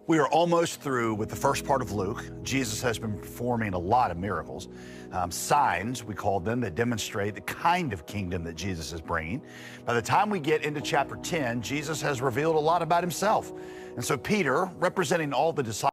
We are almost through with the first part of Luke. Jesus has been performing a lot of miracles, signs, we call them, that demonstrate the kind of kingdom that Jesus is bringing. By the time we get into chapter 10, Jesus has revealed a lot about himself. And so Peter, representing all the disciples,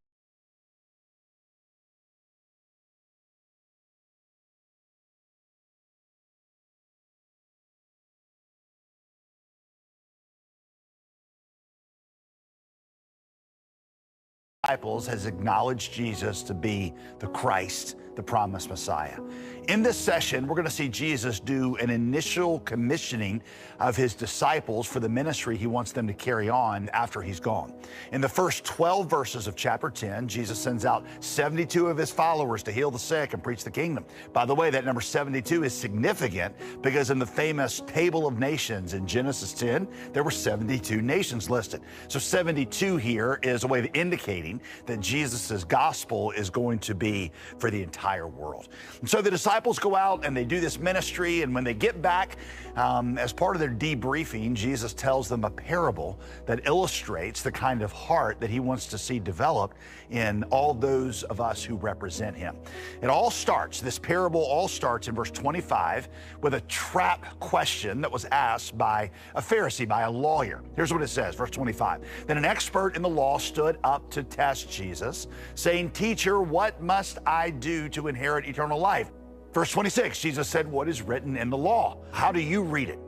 has acknowledged Jesus to be the Christ, the promised Messiah. In this session, we're going to see Jesus do an initial commissioning of his disciples for the ministry he wants them to carry on after he's gone. In the first 12 verses of chapter 10, Jesus sends out 72 of his followers to heal the sick and preach the kingdom. By the way, that number 72 is significant because in the famous table of nations in Genesis 10, there were 72 nations listed. So 72 here is a way of indicating that Jesus' gospel is going to be for the entire world. And so the disciples go out and they do this ministry, and when they get back, as part of their debriefing, Jesus tells them a parable that illustrates the kind of heart that he wants to see developed in all those of us who represent him. This parable all starts in verse 25 with a trap question that was asked by a Pharisee, by a lawyer. Here's what it says, verse 25. Then an expert in the law stood up to test Jesus, saying, "Teacher, what must I do to inherit eternal life?" Verse 26, Jesus said, "What is written in the law? How do you read it?"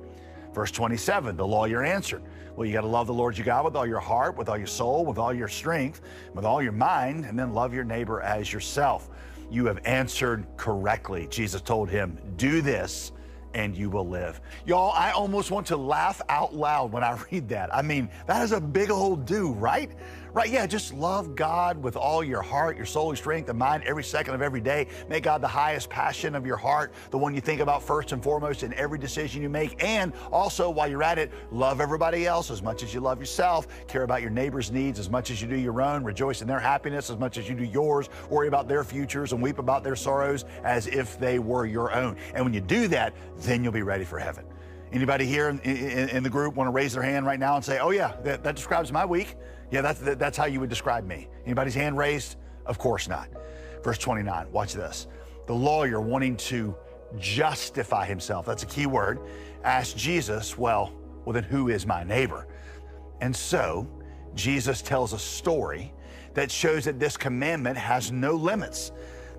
Verse 27, the lawyer answered, "Well, you got to love the Lord your God with all your heart, with all your soul, with all your strength, with all your mind, and then love your neighbor as yourself. You have answered correctly." Jesus told him, "Do this and you will live." Y'all, I almost want to laugh out loud when I read that. I mean, that is a big old do, right? Right, yeah, just love God with all your heart, your soul, your strength, and mind every second of every day. Make God the highest passion of your heart, the one you think about first and foremost in every decision you make. And also, while you're at it, love everybody else as much as you love yourself. Care about your neighbor's needs as much as you do your own. Rejoice in their happiness as much as you do yours. Worry about their futures and weep about their sorrows as if they were your own. And when you do that, then you'll be ready for heaven. Anybody here in the group want to raise their hand right now and say, "Oh yeah, that describes my week"? Yeah, that's how you would describe me. Anybody's hand raised? Of course not. Verse 29, watch this. The lawyer, wanting to justify himself, that's a key word, asked Jesus, well, then who is my neighbor? And so Jesus tells a story that shows that this commandment has no limits,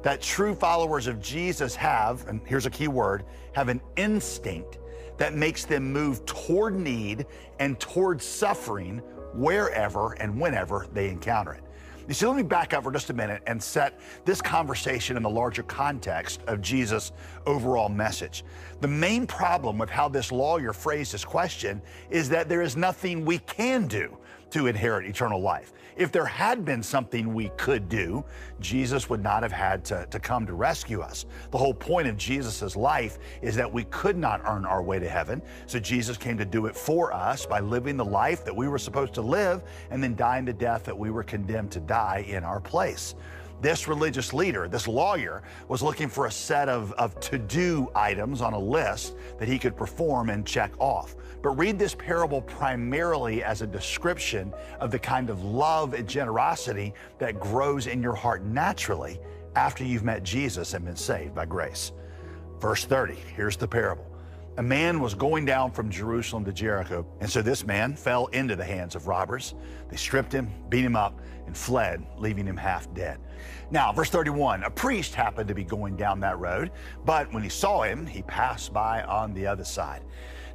that true followers of Jesus have, and here's a key word, have an instinct that makes them move toward need and toward suffering wherever and whenever they encounter it. You see, let me back up for just a minute and set this conversation in the larger context of Jesus' overall message. The main problem with how this lawyer phrased his question is that there is nothing we can do to inherit eternal life. If there had been something we could do, Jesus would not have had to come to rescue us. The whole point of Jesus' life is that we could not earn our way to heaven, so Jesus came to do it for us by living the life that we were supposed to live and then dying the death that we were condemned to die in our place. This religious leader, this lawyer, was looking for a set of to-do items on a list that he could perform and check off. But read this parable primarily as a description of the kind of love and generosity that grows in your heart naturally after you've met Jesus and been saved by grace. Verse 30, here's the parable. A man was going down from Jerusalem to Jericho, and so this man fell into the hands of robbers. They stripped him, beat him up, and fled, leaving him half dead. Now, verse 31, a priest happened to be going down that road, but when he saw him, he passed by on the other side.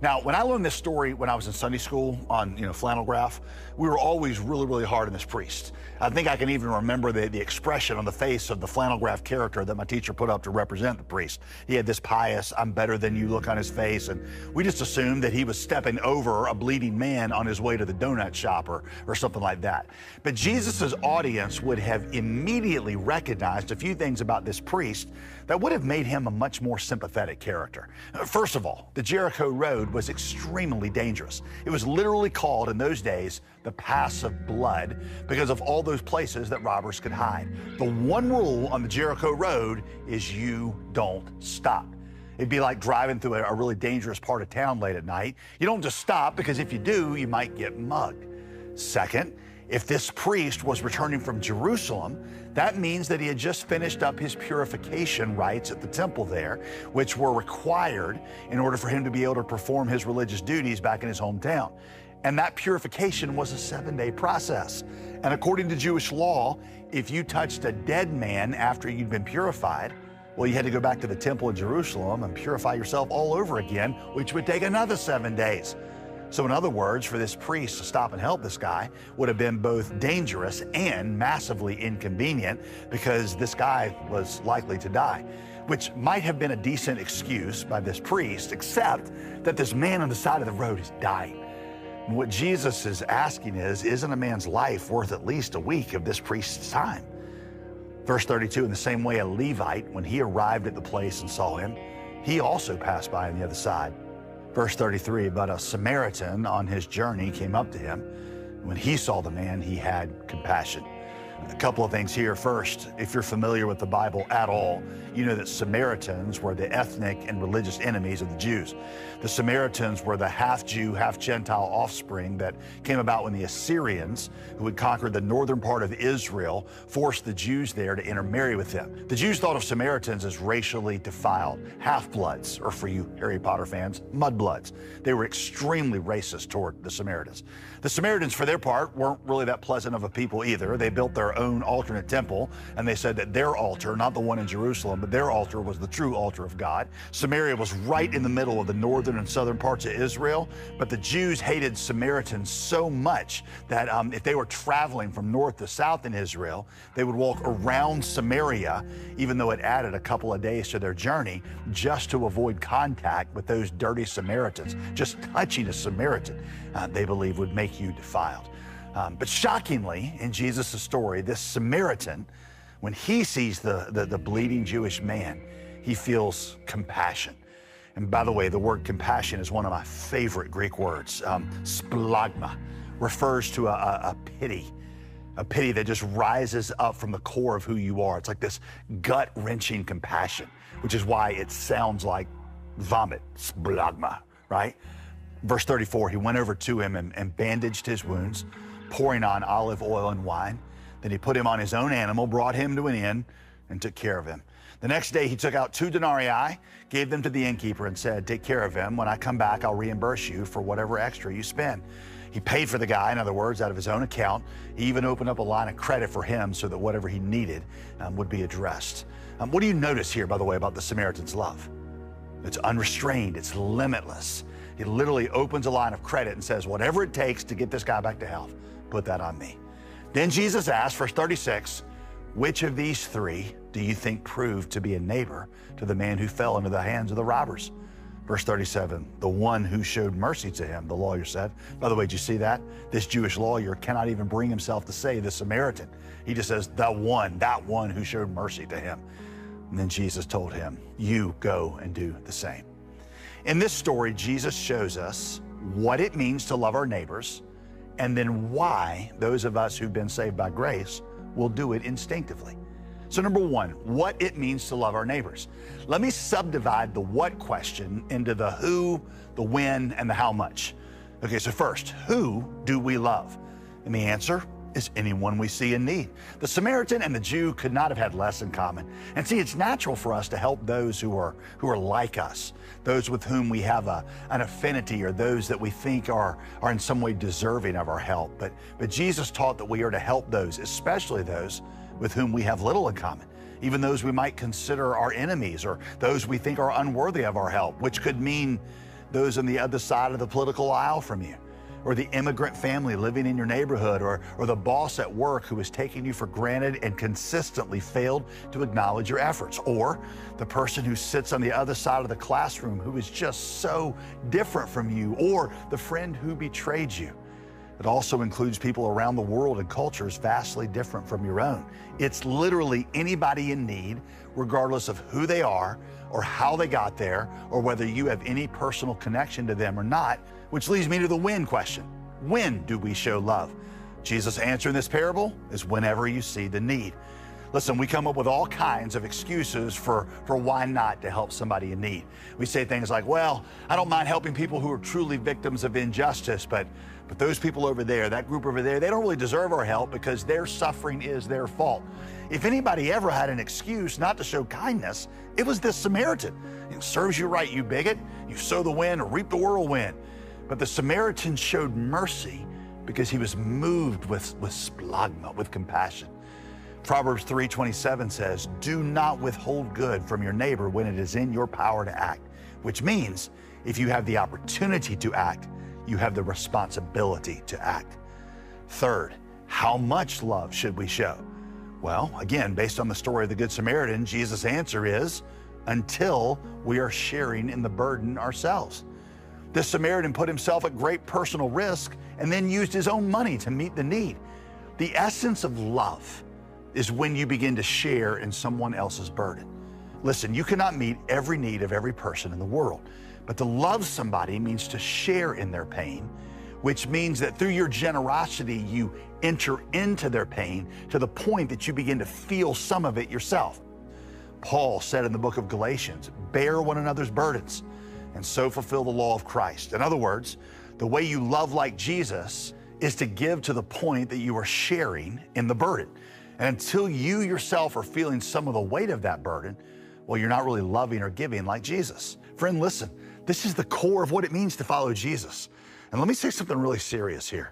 Now, when I learned this story when I was in Sunday school on, flannel graph, we were always really, really hard on this priest. I think I can even remember the expression on the face of the flannel graph character that my teacher put up to represent the priest. He had this pious, "I'm better than you" look on his face, and we just assumed that he was stepping over a bleeding man on his way to the donut shop or something like that. But Jesus' audience would have immediately recognized a few things about this priest that would have made him a much more sympathetic character. First of all, the Jericho Road was extremely dangerous. It was literally called in those days the Pass of Blood because of all those places that robbers could hide. The one rule on the Jericho Road is you don't stop. It'd be like driving through a really dangerous part of town late at night. You don't just stop because if you do, you might get mugged. Second, If this priest was returning from Jerusalem, that means that he had just finished up his purification rites at the temple there, which were required in order for him to be able to perform his religious duties back in his hometown. And that purification was a 7-day process. And according to Jewish law, if you touched a dead man after you'd been purified, well, you had to go back to the temple in Jerusalem and purify yourself all over again, which would take another 7 days. So in other words, for this priest to stop and help this guy would have been both dangerous and massively inconvenient, because this guy was likely to die, which might have been a decent excuse by this priest, except that this man on the side of the road is dying. And what Jesus is asking is, isn't a man's life worth at least a week of this priest's time? Verse 32, in the same way a Levite, when he arrived at the place and saw him, he also passed by on the other side. Verse 33, but a Samaritan on his journey came up to him. When he saw the man, he had compassion. A couple of things here. First, if you're familiar with the Bible at all, you know that Samaritans were the ethnic and religious enemies of the Jews. The Samaritans were the half-Jew, half-Gentile offspring that came about when the Assyrians, who had conquered the northern part of Israel, forced the Jews there to intermarry with them. The Jews thought of Samaritans as racially defiled, half-bloods, or for you Harry Potter fans, mudbloods. They were extremely racist toward the Samaritans. The Samaritans, for their part, weren't really that pleasant of a people either. They built their own alternate temple, and they said that their altar, not the one in Jerusalem, but their altar was the true altar of God. Samaria was right in the middle of the northern and southern parts of Israel, but the Jews hated Samaritans so much that if they were traveling from north to south in Israel, they would walk around Samaria, even though it added a couple of days to their journey, just to avoid contact with those dirty Samaritans. Just touching a Samaritan, they believe, would make you defiled. But shockingly, in Jesus' story, this Samaritan, when he sees the bleeding Jewish man, he feels compassion. And by the way, the word compassion is one of my favorite Greek words. Splagma refers to a pity that just rises up from the core of who you are. It's like this gut-wrenching compassion, which is why it sounds like vomit, splagma, right? Verse 34, he went over to him and bandaged his wounds, pouring on olive oil and wine. Then he put him on his own animal, brought him to an inn, and took care of him. The next day he took out 2 denarii, gave them to the innkeeper, and said, take care of him. When I come back, I'll reimburse you for whatever extra you spend. He paid for the guy, in other words, out of his own account. He even opened up a line of credit for him so that whatever he needed would be addressed. What do you notice here, by the way, about the Samaritan's love? It's unrestrained, it's limitless. He literally opens a line of credit and says, whatever it takes to get this guy back to health, put that on me. Then Jesus asked, verse 36, which of these 3 do you think proved to be a neighbor to the man who fell into the hands of the robbers? Verse 37, the one who showed mercy to him, the lawyer said. By the way, did you see that? This Jewish lawyer cannot even bring himself to say the Samaritan. He just says, that one who showed mercy to him. And then Jesus told him, you go and do the same. In this story, Jesus shows us what it means to love our neighbors, and then why those of us who've been saved by grace will do it instinctively. So number 1, what it means to love our neighbors. Let me subdivide the what question into the who, the when, and the how much. Okay, so first, who do we love? And the answer is anyone we see in need. The Samaritan and the Jew could not have had less in common. And see, it's natural for us to help those who are like us, those with whom we have an affinity, or those that we think are in some way deserving of our help. But Jesus taught that we are to help those, especially those with whom we have little in common, even those we might consider our enemies, or those we think are unworthy of our help, which could mean those on the other side of the political aisle from you, or the immigrant family living in your neighborhood, or the boss at work who is taking you for granted and consistently failed to acknowledge your efforts, or the person who sits on the other side of the classroom who is just so different from you, or the friend who betrayed you. It also includes people around the world and cultures vastly different from your own. It's literally anybody in need, regardless of who they are, or how they got there, or whether you have any personal connection to them or not, which leads me to the when question. When do we show love? Jesus' answer in this parable is whenever you see the need. Listen, we come up with all kinds of excuses for why not to help somebody in need. We say things like, well, I don't mind helping people who are truly victims of injustice, but those people over there, that group over there, they don't really deserve our help because their suffering is their fault. If anybody ever had an excuse not to show kindness, it was this Samaritan. It serves you right, you bigot. You sow the wind, reap the whirlwind. But the Samaritan showed mercy because he was moved with splagma, with compassion. Proverbs 3:27 says, do not withhold good from your neighbor when it is in your power to act, which means if you have the opportunity to act, you have the responsibility to act. Third, how much love should we show? Well, again, based on the story of the Good Samaritan, Jesus' answer is, until we are sharing in the burden ourselves. This Samaritan put himself at great personal risk and then used his own money to meet the need. The essence of love is when you begin to share in someone else's burden. Listen, you cannot meet every need of every person in the world, but to love somebody means to share in their pain, which means that through your generosity, you enter into their pain to the point that you begin to feel some of it yourself. Paul said in the book of Galatians, bear one another's burdens and so fulfill the law of Christ. In other words, the way you love like Jesus is to give to the point that you are sharing in the burden. And until you yourself are feeling some of the weight of that burden, well, you're not really loving or giving like Jesus. Friend, listen, this is the core of what it means to follow Jesus. And let me say something really serious here.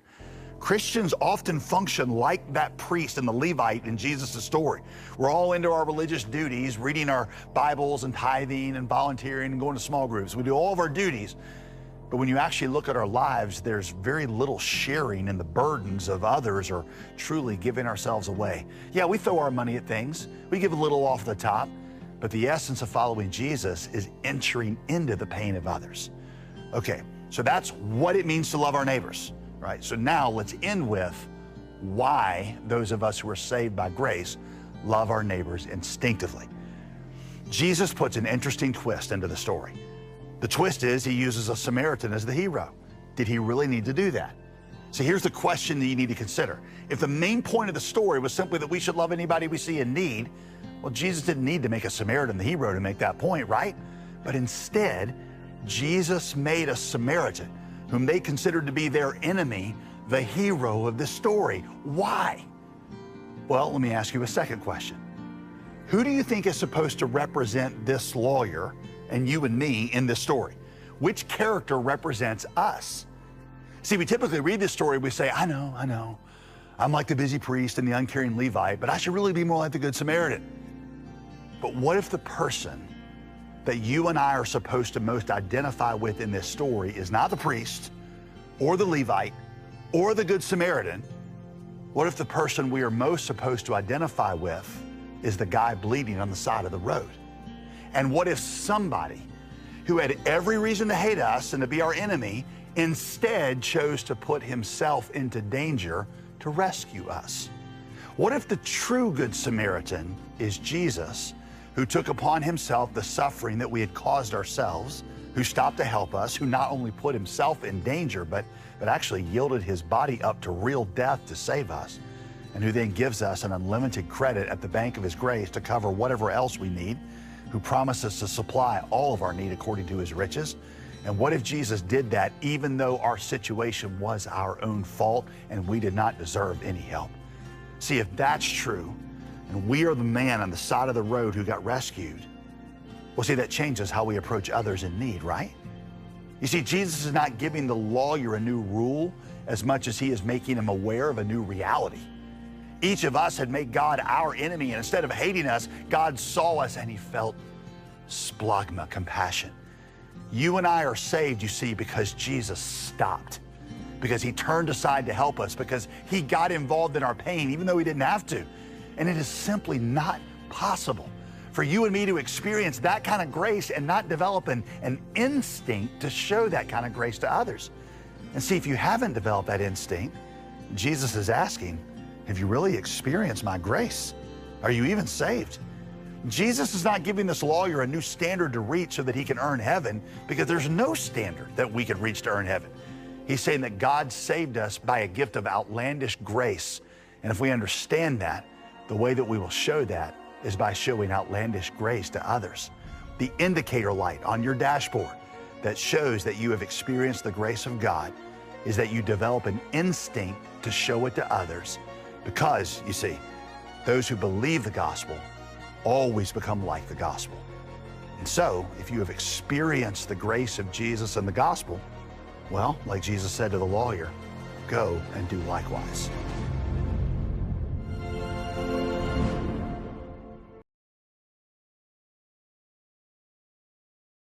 Christians often function like that priest and the Levite in Jesus' story. We're all into our religious duties, reading our Bibles and tithing and volunteering and going to small groups. We do all of our duties. But when you actually look at our lives, there's very little sharing in the burdens of others or truly giving ourselves away. Yeah, we throw our money at things. We give a little off the top. But the essence of following Jesus is entering into the pain of others. Okay, so that's what it means to love our neighbors, right? So now let's end with why those of us who are saved by grace love our neighbors instinctively. Jesus puts an interesting twist into the story. The twist is he uses a Samaritan as the hero. Did he really need to do that? So here's the question that you need to consider. If the main point of the story was simply that we should love anybody we see in need, well, Jesus didn't need to make a Samaritan the hero to make that point, right? But instead, Jesus made a Samaritan, whom they considered to be their enemy, the hero of this story. Why? Well, let me ask you a second question. Who do you think is supposed to represent this lawyer and you and me in this story? Which character represents us? See, we typically read this story, we say, I know. I'm like the busy priest and the uncaring Levite, but I should really be more like the Good Samaritan. But what if the person that you and I are supposed to most identify with in this story is not the priest or the Levite or the Good Samaritan? What if the person we are most supposed to identify with is the guy bleeding on the side of the road? And what if somebody who had every reason to hate us and to be our enemy instead chose to put himself into danger to rescue us? What if the true Good Samaritan is Jesus, who took upon himself the suffering that we had caused ourselves, who stopped to help us, who not only put himself in danger, but actually yielded his body up to real death to save us, and who then gives us an unlimited credit at the bank of his grace to cover whatever else we need, who promises to supply all of our need according to his riches? And what if Jesus did that even though our situation was our own fault and we did not deserve any help? See, if that's true, and we are the man on the side of the road who got rescued, well, see, that changes how we approach others in need, right? You see, Jesus is not giving the lawyer a new rule as much as he is making him aware of a new reality. Each of us had made God our enemy, and instead of hating us, God saw us and he felt splagma, compassion. You and I are saved, you see, because Jesus stopped, because he turned aside to help us, because he got involved in our pain, even though he didn't have to. And it is simply not possible for you and me to experience that kind of grace and not develop an instinct to show that kind of grace to others. And see, if you haven't developed that instinct, Jesus is asking, have you really experienced my grace? Are you even saved? Jesus is not giving this lawyer a new standard to reach so that he can earn heaven, because there's no standard that we could reach to earn heaven. He's saying that God saved us by a gift of outlandish grace. And if we understand that, The way that we will show that is by showing outlandish grace to others. The indicator light on your dashboard that shows that you have experienced the grace of God is that you develop an instinct to show it to others, because, you see, those who believe the gospel always become like the gospel. And so, if you have experienced the grace of Jesus and the gospel, well, like Jesus said to the lawyer, go and do likewise.